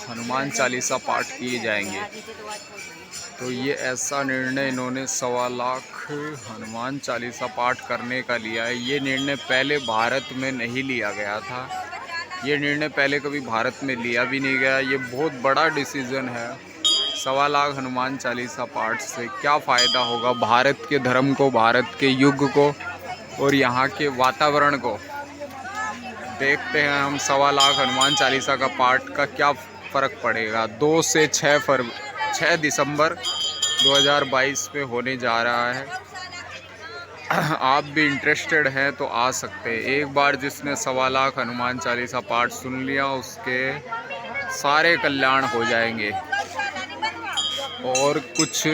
हनुमान चालीसा पाठ किए जाएंगे। तो ये ऐसा निर्णय इन्होंने 1.25 लाख हनुमान चालीसा पाठ करने का लिया है। ये निर्णय पहले भारत में नहीं लिया गया था। ये निर्णय पहले कभी भारत में लिया भी नहीं गया। ये बहुत बड़ा डिसीज़न है। 1.25 लाख हनुमान चालीसा पाठ से क्या फ़ायदा होगा भारत के धर्म को, भारत के युग को और यहाँ के वातावरण को। देखते हैं हम 1.25 लाख हनुमान चालीसा का पाठ का क्या फ़र्क पड़ेगा। 2 से 6 दिसंबर 2022 में होने जा रहा है। आप भी इंटरेस्टेड हैं तो आ सकते हैं। एक बार जिसने 1.25 लाख हनुमान चालीसा पाठ सुन लिया उसके सारे कल्याण हो जाएंगे। और कुछ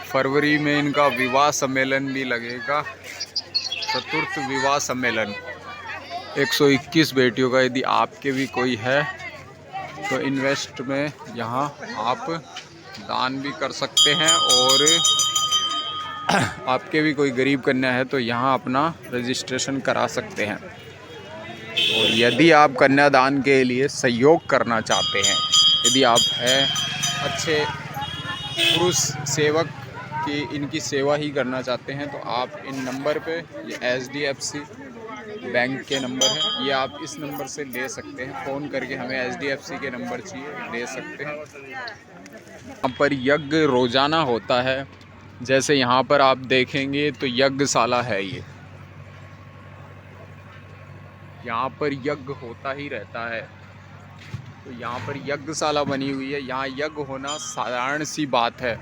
फरवरी में इनका विवाह सम्मेलन भी लगेगा, चतुर्थ विवाह सम्मेलन। 121 बेटियों का यदि आपके भी कोई है तो इन्वेस्ट में यहाँ आप दान भी कर सकते हैं। और आपके भी कोई गरीब कन्या है तो यहाँ अपना रजिस्ट्रेशन करा सकते हैं। और यदि आप कन्यादान के लिए सहयोग करना चाहते हैं, यदि आप हैं अच्छे पुरुष सेवक की इनकी सेवा ही करना चाहते हैं तो आप इन नंबर पे, ये HDFC बैंक के नंबर है, ये आप इस नंबर से ले सकते हैं। फ़ोन करके हमें HDFC के नंबर चाहिए, ले सकते हैं। यहाँ पर यज्ञ रोज़ाना होता है। जैसे यहाँ पर आप देखेंगे तो यज्ञशाला है। ये यहाँ पर यज्ञ होता ही रहता है। तो यहाँ पर यज्ञशाला बनी हुई है। यहाँ यज्ञ होना साधारण सी बात है,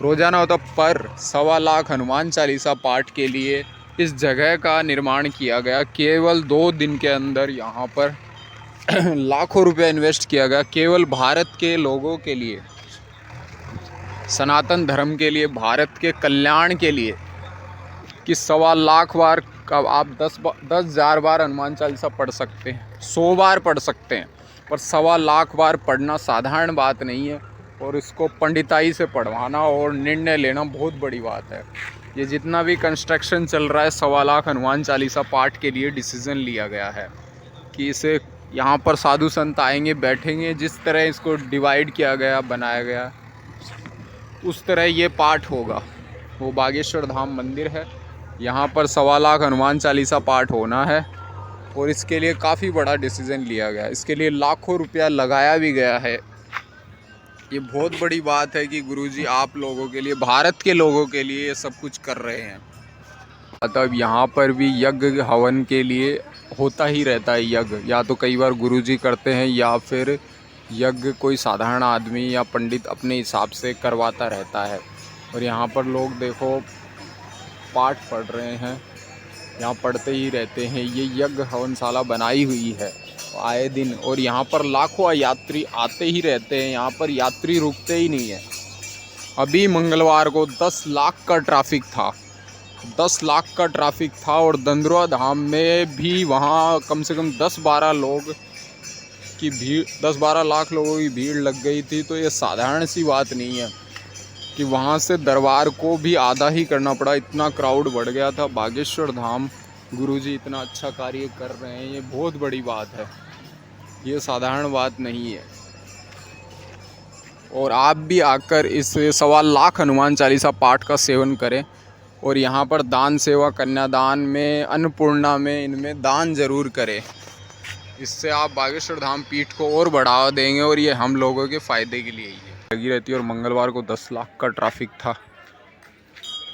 रोज़ाना होता। पर 1.25 लाख हनुमान चालीसा पाठ के लिए इस जगह का निर्माण किया गया। केवल 2 दिन के अंदर यहाँ पर लाखों रुपया इन्वेस्ट किया गया, केवल भारत के लोगों के लिए, सनातन धर्म के लिए, भारत के कल्याण के लिए। कि 1.25 बार का आप 10,000 बार हनुमान चालीसा पढ़ सकते हैं, 100 बार पढ़ सकते हैं, पर 1.25 बार पढ़ना साधारण बात नहीं है। और इसको पंडिताई से पढ़वाना और निर्णय लेना बहुत बड़ी बात है। ये जितना भी कंस्ट्रक्शन चल रहा है 1.25 हनुमान चालीसा पाठ के लिए डिसीज़न लिया गया है कि इसे यहाँ पर साधु संत आएंगे, बैठेंगे। जिस तरह इसको डिवाइड किया गया, बनाया गया, उस तरह ये पाठ होगा। वो बागेश्वर धाम मंदिर है, यहाँ पर 1.25 हनुमान चालीसा पाठ होना है। और इसके लिए काफ़ी बड़ा डिसीज़न लिया गया, इसके लिए लाखों रुपया लगाया भी गया है। ये बहुत बड़ी बात है कि गुरुजी आप लोगों के लिए, भारत के लोगों के लिए ये सब कुछ कर रहे हैं। मतलब यहाँ पर भी यज्ञ हवन के लिए होता ही रहता है यज्ञ। या तो कई बार गुरुजी करते हैं या फिर यज्ञ कोई साधारण आदमी या पंडित अपने हिसाब से करवाता रहता है। और यहाँ पर लोग देखो पाठ पढ़ रहे हैं, यहाँ पढ़ते ही रहते हैं। ये यज्ञ हवनशाला बनाई हुई है आए दिन। और यहाँ पर लाखों यात्री आते ही रहते हैं, यहाँ पर यात्री रुकते ही नहीं है। अभी मंगलवार को 10 लाख का ट्रैफिक था, 10 लाख का ट्रैफिक था। और दंदुआ धाम में भी वहाँ कम से कम 10-12 लोग की भीड़, 10-12 लाख लोगों की भीड़ लग गई थी। तो ये साधारण सी बात नहीं है कि वहाँ से दरबार को भी आधा ही करना पड़ा, इतना क्राउड बढ़ गया था। बागेश्वर धाम गुरुजी इतना अच्छा कार्य कर रहे हैं, ये बहुत बड़ी बात है, ये साधारण बात नहीं है। और आप भी आकर इस 1.25 हनुमान चालीसा पाठ का सेवन करें। और यहाँ पर दान सेवा, कन्यादान में, अन्नपूर्णा में, इनमें दान ज़रूर करें। इससे आप बागेश्वर धाम पीठ को और बढ़ावा देंगे और ये हम लोगों के फ़ायदे के लिए ही है। लगी रहती है। और मंगलवार को 10 लाख का ट्रैफिक था,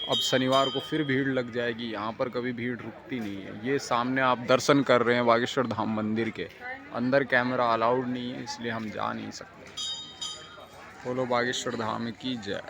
अब शनिवार को फिर भीड़ लग जाएगी। यहाँ पर कभी भीड़ रुकती नहीं है। ये सामने आप दर्शन कर रहे हैं बागेश्वर धाम मंदिर के अंदर, कैमरा अलाउड नहीं है इसलिए हम जा नहीं सकते। बोलो बागेश्वर धाम की जय।